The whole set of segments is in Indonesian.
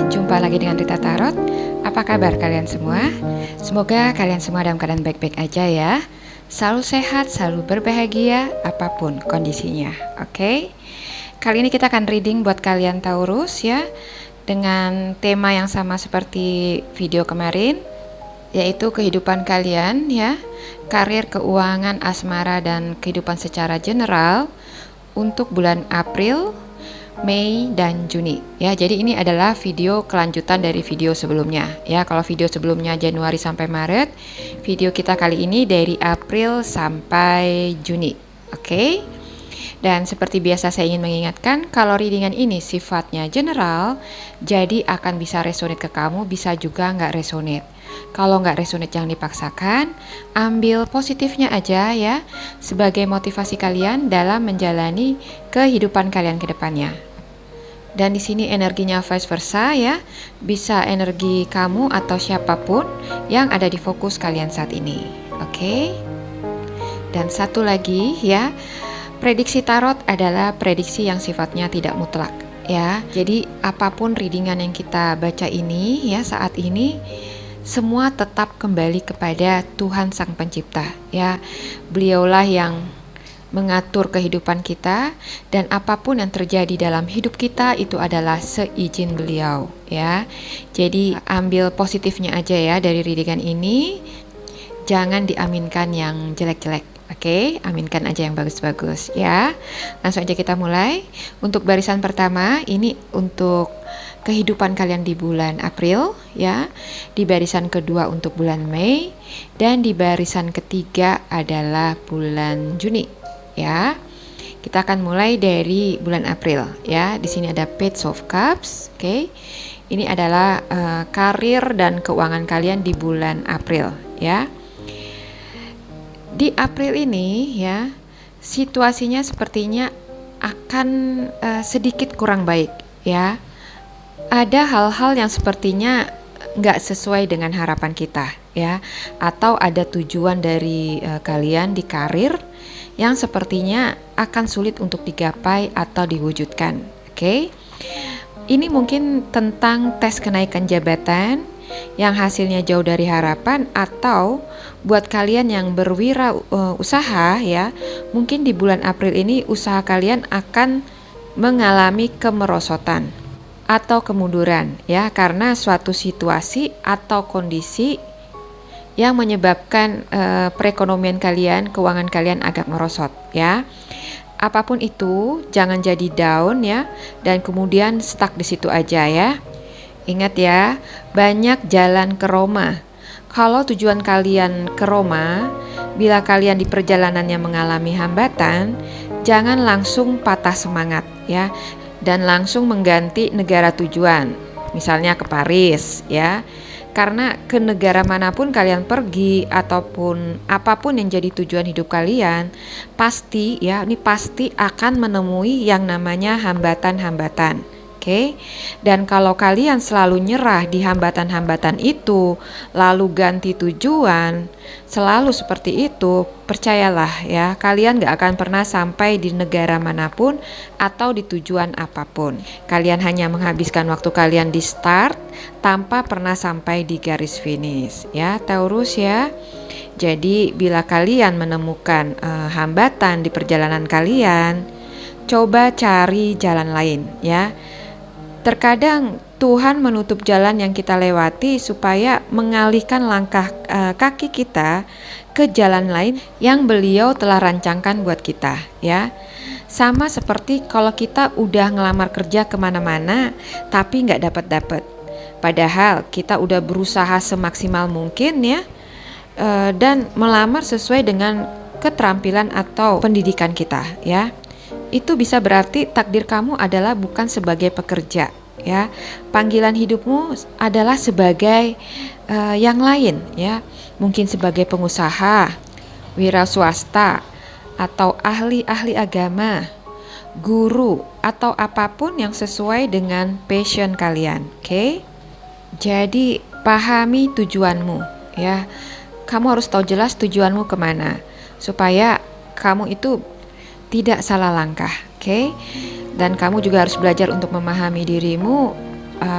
jumpa lagi dengan Rita Tarot. Apa kabar kalian semua? Semoga kalian semua dalam keadaan baik-baik aja ya. Selalu sehat, selalu berbahagia, apapun kondisinya. Oke? Kali ini kita akan reading buat kalian Taurus ya, dengan tema yang sama seperti video kemarin, yaitu kehidupan kalian ya, karir, keuangan, asmara, dan kehidupan secara general untuk bulan April, Mei, dan Juni ya. Jadi ini adalah video kelanjutan dari video sebelumnya ya. Kalau video sebelumnya Januari sampai Maret, video kita kali ini dari April sampai Juni. Oke? Dan seperti biasa saya ingin mengingatkan, kalau readingan ini sifatnya general, jadi akan bisa resonate ke kamu, bisa juga nggak resonate. Kalau nggak resonate jangan dipaksakan, ambil positifnya aja ya, sebagai motivasi kalian dalam menjalani kehidupan kalian ke depannya. Dan di sini energinya vice versa ya, bisa energi kamu atau siapapun yang ada di fokus kalian saat ini. Oke? Dan satu lagi ya, prediksi tarot adalah prediksi yang sifatnya tidak mutlak ya. Jadi apapun readingan yang kita baca ini ya saat ini, semua tetap kembali kepada Tuhan Sang Pencipta ya. Beliaulah yang mengatur kehidupan kita, dan apapun yang terjadi dalam hidup kita itu adalah seizin beliau ya. Jadi ambil positifnya aja ya dari readingan ini, jangan diaminkan yang jelek-jelek. Oke, aminkan aja yang bagus-bagus ya. Langsung aja kita mulai. Untuk barisan pertama ini untuk kehidupan kalian di bulan April ya. Di barisan kedua untuk bulan Mei, dan di barisan ketiga adalah bulan Juni ya. Kita akan mulai dari bulan April ya. Di sini ada Page of Cups. Oke. Ini adalah karir dan keuangan kalian di bulan April ya. Di April ini ya, situasinya sepertinya akan sedikit kurang baik ya. Ada hal-hal yang sepertinya nggak sesuai dengan harapan kita ya, atau ada tujuan dari kalian di karir yang sepertinya akan sulit untuk digapai atau diwujudkan. Oke? Ini mungkin tentang tes kenaikan jabatan yang hasilnya jauh dari harapan, atau buat kalian yang berwirausaha ya, mungkin di bulan April ini usaha kalian akan mengalami kemerosotan atau kemunduran ya, karena suatu situasi atau kondisi yang menyebabkan perekonomian kalian, keuangan kalian agak merosot ya. Apapun itu, jangan jadi down ya, dan kemudian stuck di situ aja ya. Ingat ya, banyak jalan ke Roma. Kalau tujuan kalian ke Roma, bila kalian di perjalanannya mengalami hambatan, jangan langsung patah semangat ya, dan langsung mengganti negara tujuan. Misalnya ke Paris ya. Karena ke negara manapun kalian pergi, ataupun apapun yang jadi tujuan hidup kalian, pasti ya, ini pasti akan menemui yang namanya hambatan-hambatan. Oke? Dan kalau kalian selalu nyerah di hambatan-hambatan itu, lalu ganti tujuan, selalu seperti itu, percayalah ya, kalian gak akan pernah sampai di negara manapun atau di tujuan apapun. Kalian hanya menghabiskan waktu kalian di start tanpa pernah sampai di garis finish ya, Taurus ya. Jadi bila kalian menemukan hambatan di perjalanan kalian, coba cari jalan lain ya. Terkadang Tuhan menutup jalan yang kita lewati supaya mengalihkan langkah kaki kita ke jalan lain yang beliau telah rancangkan buat kita ya. Sama seperti kalau kita udah ngelamar kerja kemana-mana tapi nggak dapat-dapat, padahal kita udah berusaha semaksimal mungkin ya, dan melamar sesuai dengan keterampilan atau pendidikan kita ya. Itu bisa berarti takdir kamu adalah bukan sebagai pekerja ya. Panggilan hidupmu adalah sebagai yang lain ya. Mungkin sebagai pengusaha, wira swasta, atau ahli agama, guru, atau apapun yang sesuai dengan passion kalian. Oke? Jadi pahami tujuanmu ya. Kamu harus tahu jelas tujuanmu kemana, supaya kamu itu tidak salah langkah. Oke? Dan kamu juga harus belajar untuk memahami dirimu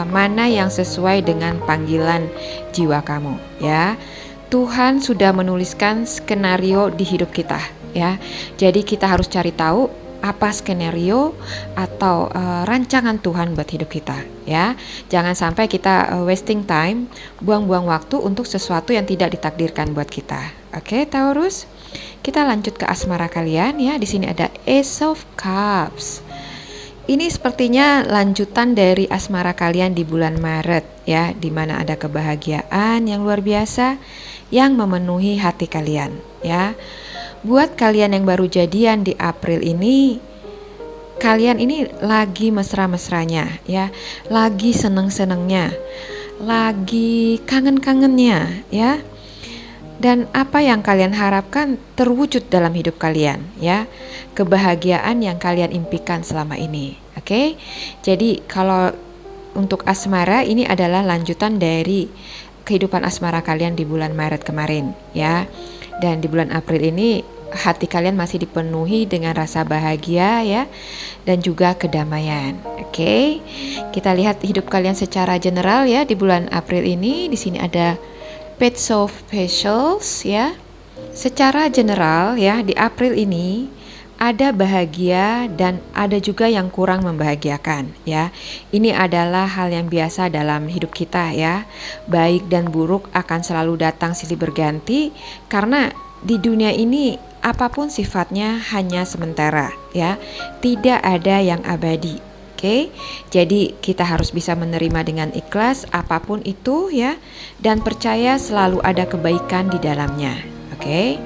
mana yang sesuai dengan panggilan jiwa kamu, ya. Tuhan sudah menuliskan skenario di hidup kita, ya. Jadi kita harus cari tahu apa skenario atau rancangan Tuhan buat hidup kita, ya. Jangan sampai kita wasting time, buang-buang waktu untuk sesuatu yang tidak ditakdirkan buat kita. Oke, Taurus. Kita lanjut ke asmara kalian, ya. Di sini ada Ace of Cups. Ini sepertinya lanjutan dari asmara kalian di bulan Maret, ya, di mana ada kebahagiaan yang luar biasa yang memenuhi hati kalian, ya. Buat kalian yang baru jadian di April ini, kalian ini lagi mesra-mesranya, ya, lagi seneng-senengnya, lagi kangen-kangennya, ya. Dan apa yang kalian harapkan terwujud dalam hidup kalian, ya. Kebahagiaan yang kalian impikan selama ini. Oke. Jadi kalau untuk asmara ini adalah lanjutan dari kehidupan asmara kalian di bulan Maret kemarin, ya. Dan di bulan April ini hati kalian masih dipenuhi dengan rasa bahagia, ya, dan juga kedamaian. Oke. Kita lihat hidup kalian secara general, ya, di bulan April ini. Di sini ada Page of Pentacles, ya. Secara general, ya, di April ini ada bahagia dan ada juga yang kurang membahagiakan, ya. Ini adalah hal yang biasa dalam hidup kita, ya. Baik dan buruk akan selalu datang silih berganti karena di dunia ini apapun sifatnya hanya sementara, ya. Tidak ada yang abadi. Oke, jadi kita harus bisa menerima dengan ikhlas apapun itu, ya, dan percaya selalu ada kebaikan di dalamnya. Oke,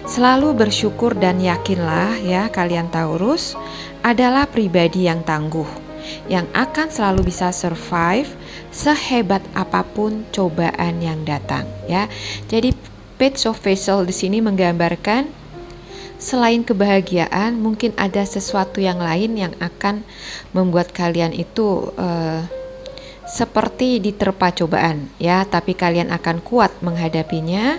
selalu bersyukur dan yakinlah, ya, kalian Taurus adalah pribadi yang tangguh, yang akan selalu bisa survive sehebat apapun cobaan yang datang, ya. Jadi Page of Pentacles di sini menggambarkan selain kebahagiaan, mungkin ada sesuatu yang lain yang akan membuat kalian itu seperti diterpa cobaan, ya. Tapi kalian akan kuat menghadapinya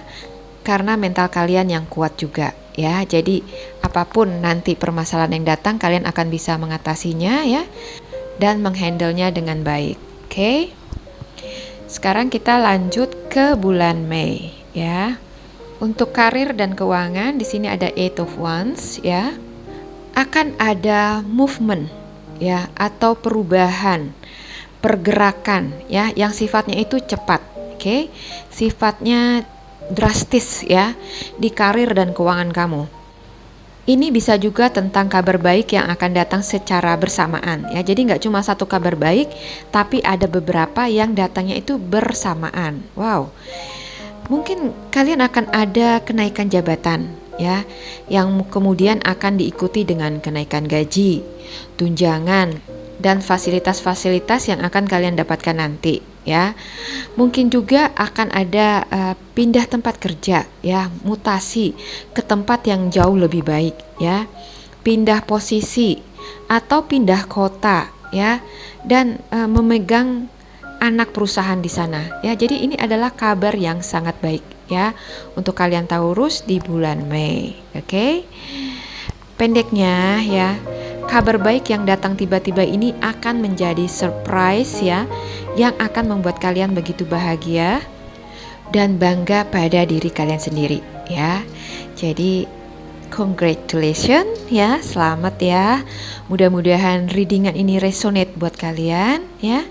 karena mental kalian yang kuat juga, ya. Jadi apapun nanti permasalahan yang datang, kalian akan bisa mengatasinya, ya, dan menghandlenya dengan baik. Oke. Sekarang kita lanjut ke bulan Mei, ya. Untuk karir dan keuangan di sini ada Eight of Wands, ya. Akan ada movement, ya, atau perubahan, pergerakan, ya, yang sifatnya itu cepat, oke? Sifatnya drastis, ya, di karir dan keuangan kamu. Ini bisa juga tentang kabar baik yang akan datang secara bersamaan, ya. Jadi nggak cuma satu kabar baik, tapi ada beberapa yang datangnya itu bersamaan. Wow. Mungkin kalian akan ada kenaikan jabatan, ya, yang kemudian akan diikuti dengan kenaikan gaji, tunjangan, dan fasilitas-fasilitas yang akan kalian dapatkan nanti, ya. Mungkin juga akan ada pindah tempat kerja, ya, mutasi ke tempat yang jauh lebih baik, ya, pindah posisi atau pindah kota, ya, dan memegang anak perusahaan di sana, ya. Jadi ini adalah kabar yang sangat baik, ya, untuk kalian Taurus di bulan Mei. Oke. Pendeknya, ya, kabar baik yang datang tiba-tiba ini akan menjadi surprise, ya, yang akan membuat kalian begitu bahagia dan bangga pada diri kalian sendiri, ya. Jadi congratulations, ya, selamat, ya. Mudah-mudahan readingan ini resonate buat kalian, ya.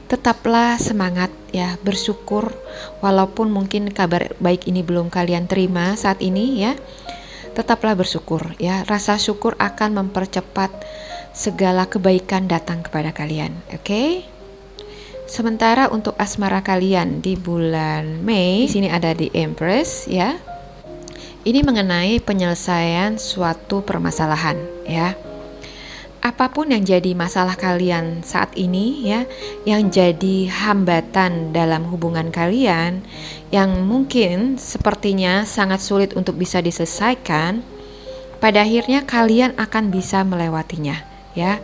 Tetaplah semangat, ya, bersyukur walaupun mungkin kabar baik ini belum kalian terima saat ini, ya. Tetaplah bersyukur, ya. Rasa syukur akan mempercepat segala kebaikan datang kepada kalian. Oke. Sementara untuk asmara kalian di bulan Mei, di sini ada di Empress, ya. Ini mengenai penyelesaian suatu permasalahan, ya. Apapun yang jadi masalah kalian saat ini, ya, yang jadi hambatan dalam hubungan kalian, yang mungkin sepertinya sangat sulit untuk bisa diselesaikan, pada akhirnya kalian akan bisa melewatinya, ya.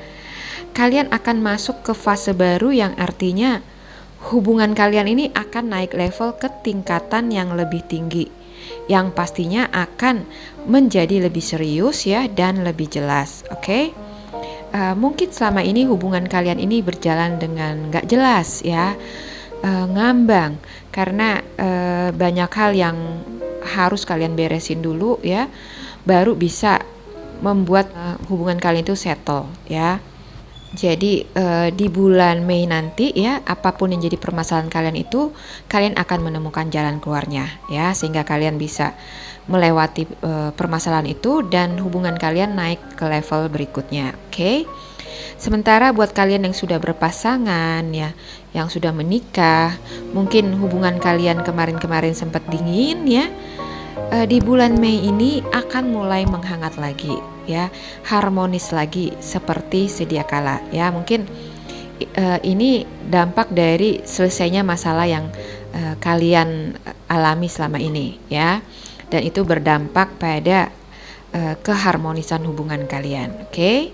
Kalian akan masuk ke fase baru yang artinya hubungan kalian ini akan naik level ke tingkatan yang lebih tinggi, yang pastinya akan menjadi lebih serius, ya, dan lebih jelas. Oke. mungkin selama ini hubungan kalian ini berjalan dengan nggak jelas ya, ngambang karena banyak hal yang harus kalian beresin dulu ya, baru bisa membuat hubungan kalian itu settle ya. Jadi di bulan Mei nanti ya, apapun yang jadi permasalahan kalian itu, kalian akan menemukan jalan keluarnya ya, sehingga kalian bisa melewati permasalahan itu dan hubungan kalian naik ke level berikutnya. Oke. Sementara buat kalian yang sudah berpasangan ya, yang sudah menikah, mungkin hubungan kalian kemarin-kemarin sempat dingin ya, di bulan Mei ini akan mulai menghangat lagi ya, harmonis lagi seperti sedia kala ya. Mungkin ini dampak dari selesainya masalah yang kalian alami selama ini ya, dan itu berdampak pada keharmonisan hubungan kalian. Oke.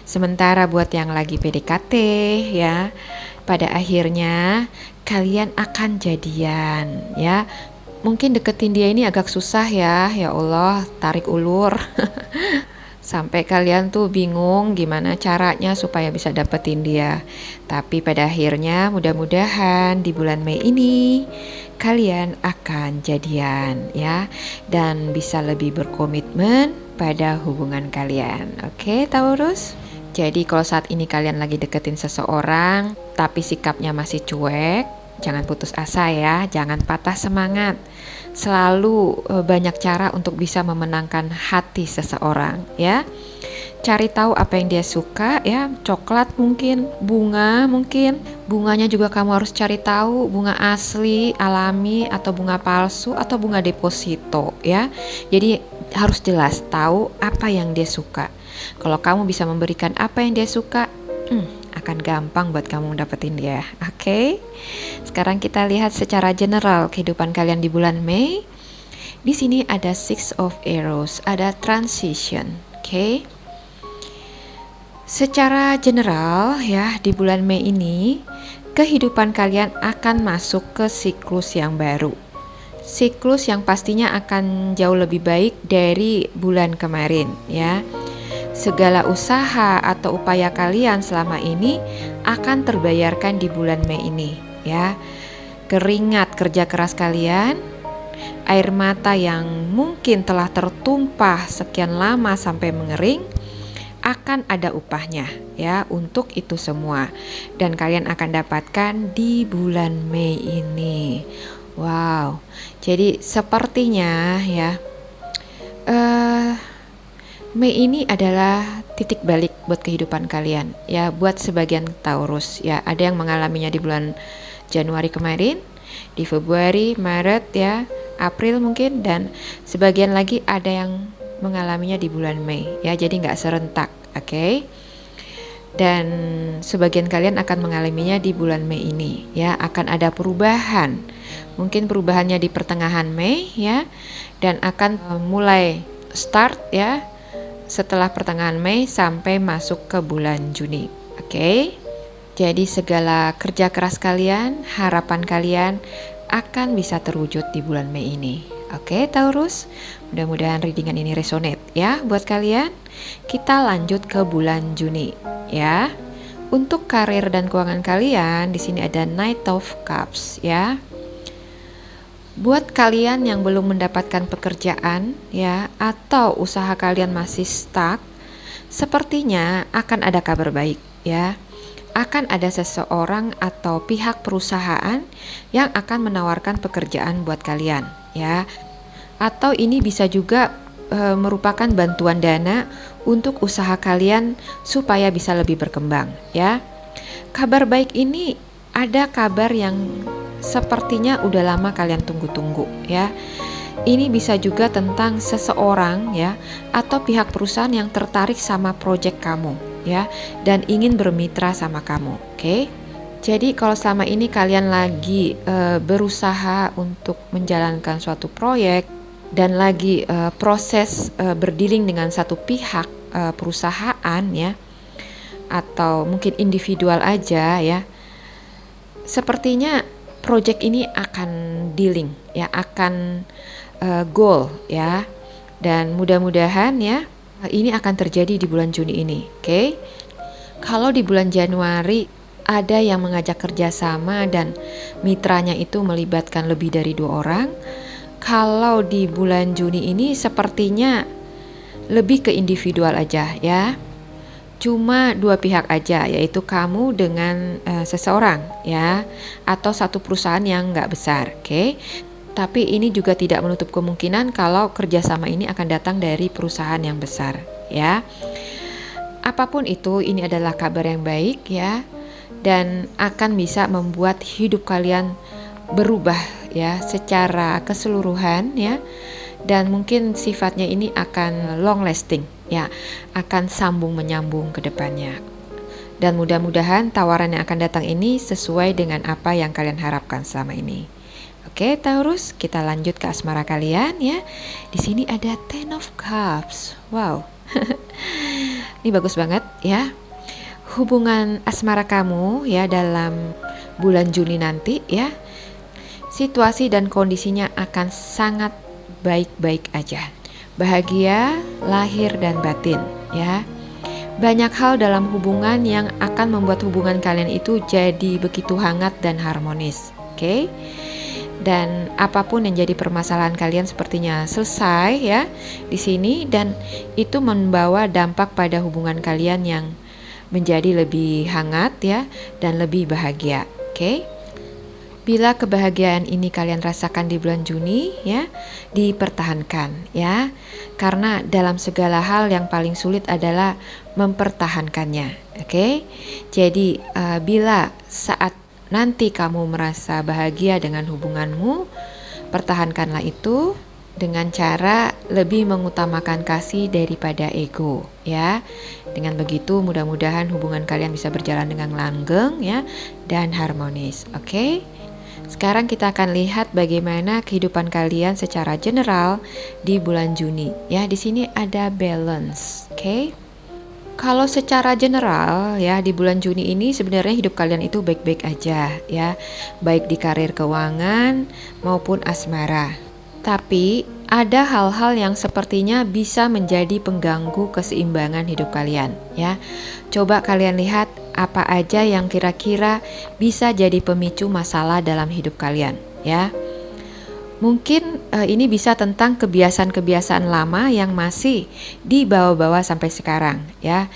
Sementara buat yang lagi PDKT ya, pada akhirnya kalian akan jadian ya. Mungkin deketin dia ini agak susah ya Allah, tarik ulur. Sampai kalian tuh bingung gimana caranya supaya bisa dapetin dia. Tapi pada akhirnya mudah-mudahan di bulan Mei ini kalian akan jadian ya, dan bisa lebih berkomitmen pada hubungan kalian. Oke, Taurus? Jadi kalau saat ini kalian lagi deketin seseorang tapi sikapnya masih cuek, jangan putus asa ya, jangan patah semangat. Selalu banyak cara untuk bisa memenangkan hati seseorang ya. Cari tahu apa yang dia suka ya, coklat mungkin, bunga mungkin. Bunganya juga kamu harus cari tahu, bunga asli, alami, atau bunga palsu, atau bunga deposito ya. Jadi harus jelas tahu apa yang dia suka. Kalau kamu bisa memberikan apa yang dia suka, akan gampang buat kamu dapetin dia. Oke. Sekarang kita lihat secara general kehidupan kalian di bulan Mei. Di sini ada Six of Arrows, ada transition. Oke. Secara general ya, di bulan Mei ini kehidupan kalian akan masuk ke siklus yang baru. Siklus yang pastinya akan jauh lebih baik dari bulan kemarin ya. Segala usaha atau upaya kalian selama ini akan terbayarkan di bulan Mei ini ya. Keringat kerja keras kalian, air mata yang mungkin telah tertumpah sekian lama sampai mengering, akan ada upahnya ya untuk itu semua, dan kalian akan dapatkan di bulan Mei ini. Wow. Jadi sepertinya ya Mei ini adalah titik balik buat kehidupan kalian ya, buat sebagian Taurus ya. Ada yang mengalaminya di bulan Januari kemarin, di Februari, Maret ya, April mungkin, dan sebagian lagi ada yang mengalaminya di bulan Mei ya. Jadi nggak serentak, oke? Dan sebagian kalian akan mengalaminya di bulan Mei ini ya. Akan ada perubahan, mungkin perubahannya di pertengahan Mei ya, dan akan mulai start ya setelah pertengahan Mei sampai masuk ke bulan Juni. Oke. Jadi segala kerja keras kalian, harapan kalian akan bisa terwujud di bulan Mei ini. Oke, Taurus. Mudah-mudahan readingan ini resonate ya buat kalian. Kita lanjut ke bulan Juni ya. Untuk karir dan keuangan kalian, di sini ada Knight of Cups ya. Buat kalian yang belum mendapatkan pekerjaan ya, atau usaha kalian masih stuck, sepertinya akan ada kabar baik ya. Akan ada seseorang atau pihak perusahaan yang akan menawarkan pekerjaan buat kalian ya. Atau ini bisa juga merupakan bantuan dana untuk usaha kalian supaya bisa lebih berkembang ya. Kabar baik ini ada kabar yang sepertinya udah lama kalian tunggu-tunggu ya. Ini bisa juga tentang seseorang ya, atau pihak perusahaan yang tertarik sama proyek kamu ya, dan ingin bermitra sama kamu. Oke. Jadi kalau selama ini kalian lagi berusaha untuk menjalankan suatu proyek dan lagi proses berdealing dengan satu pihak perusahaan ya, atau mungkin individual aja ya, sepertinya project ini akan dealing ya, akan goal ya, dan mudah-mudahan ya ini akan terjadi di bulan Juni ini. Oke. Kalau di bulan Januari ada yang mengajak kerjasama dan mitranya itu melibatkan lebih dari 2 orang. Kalau di bulan Juni ini sepertinya lebih ke individual aja ya. Cuma 2 pihak aja, yaitu kamu dengan seseorang ya, atau satu perusahaan yang nggak besar, oke? Tapi ini juga tidak menutup kemungkinan kalau kerjasama ini akan datang dari perusahaan yang besar ya. Apapun itu, ini adalah kabar yang baik ya, dan akan bisa membuat hidup kalian berubah ya secara keseluruhan ya, dan mungkin sifatnya ini akan long lasting ya, akan sambung menyambung ke depannya. Dan mudah-mudahan tawaran yang akan datang ini sesuai dengan apa yang kalian harapkan selama ini. Oke, Taurus, kita lanjut ke asmara kalian ya. Di sini ada Ten of Cups. Wow. Ini bagus banget ya. Hubungan asmara kamu ya dalam bulan Juni nanti ya, situasi dan kondisinya akan sangat baik-baik aja. Bahagia lahir dan batin ya. Banyak hal dalam hubungan yang akan membuat hubungan kalian itu jadi begitu hangat dan harmonis. Oke? Dan apapun yang jadi permasalahan kalian sepertinya selesai ya di sini, dan itu membawa dampak pada hubungan kalian yang menjadi lebih hangat ya dan lebih bahagia. Oke? Bila kebahagiaan ini kalian rasakan di bulan Juni ya, dipertahankan ya. Karena dalam segala hal yang paling sulit adalah mempertahankannya. Oke? Jadi bila saat nanti kamu merasa bahagia dengan hubunganmu, pertahankanlah itu dengan cara lebih mengutamakan kasih daripada ego ya. Dengan begitu mudah-mudahan hubungan kalian bisa berjalan dengan langgeng ya dan harmonis. Oke? Sekarang kita akan lihat bagaimana kehidupan kalian secara general di bulan Juni ya. Di sini ada balance. Oke? Kalau secara general ya di bulan Juni ini sebenarnya hidup kalian itu baik-baik aja ya, baik di karir keuangan maupun asmara. Tapi ada hal-hal yang sepertinya bisa menjadi pengganggu keseimbangan hidup kalian ya. Coba kalian lihat apa aja yang kira-kira bisa jadi pemicu masalah dalam hidup kalian ya. Mungkin ini bisa tentang kebiasaan-kebiasaan lama yang masih dibawa-bawa sampai sekarang ya.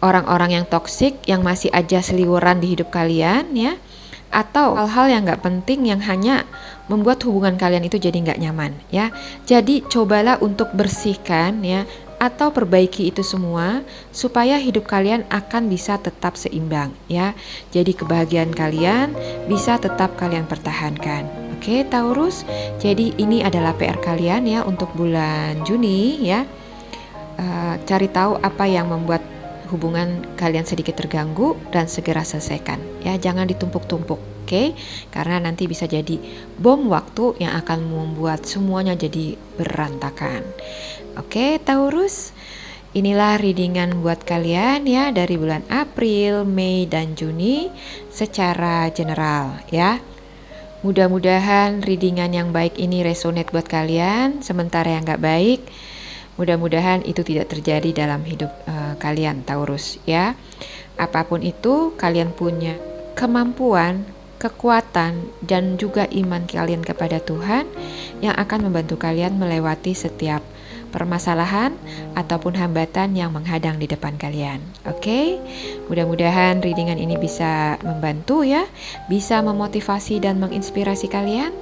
Orang-orang yang toksik yang masih aja seliweran di hidup kalian ya. Atau hal-hal yang gak penting yang hanya membuat hubungan kalian itu jadi gak nyaman ya. Jadi cobalah untuk bersihkan ya, atau perbaiki itu semua supaya hidup kalian akan bisa tetap seimbang ya. Jadi kebahagiaan kalian bisa tetap kalian pertahankan. Oke, Taurus. Jadi ini adalah PR kalian ya untuk bulan Juni ya. Cari tahu apa yang membuat hubungan kalian sedikit terganggu dan segera selesaikan ya. Jangan ditumpuk-tumpuk. Oke, karena nanti bisa jadi bom waktu yang akan membuat semuanya jadi berantakan. Oke, Taurus, inilah readingan buat kalian ya dari bulan April, Mei, dan Juni secara general ya. Mudah-mudahan readingan yang baik ini resonate buat kalian, sementara yang gak baik mudah-mudahan itu tidak terjadi dalam hidup kalian, Taurus ya. Apapun itu, kalian punya kemampuan, kekuatan, dan juga iman kalian kepada Tuhan yang akan membantu kalian melewati setiap permasalahan ataupun hambatan yang menghadang di depan kalian. Oke? Mudah-mudahan readingan ini bisa membantu ya, bisa memotivasi dan menginspirasi kalian.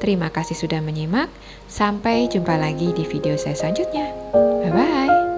Terima kasih sudah menyimak. Sampai jumpa lagi di video saya selanjutnya. Bye-bye.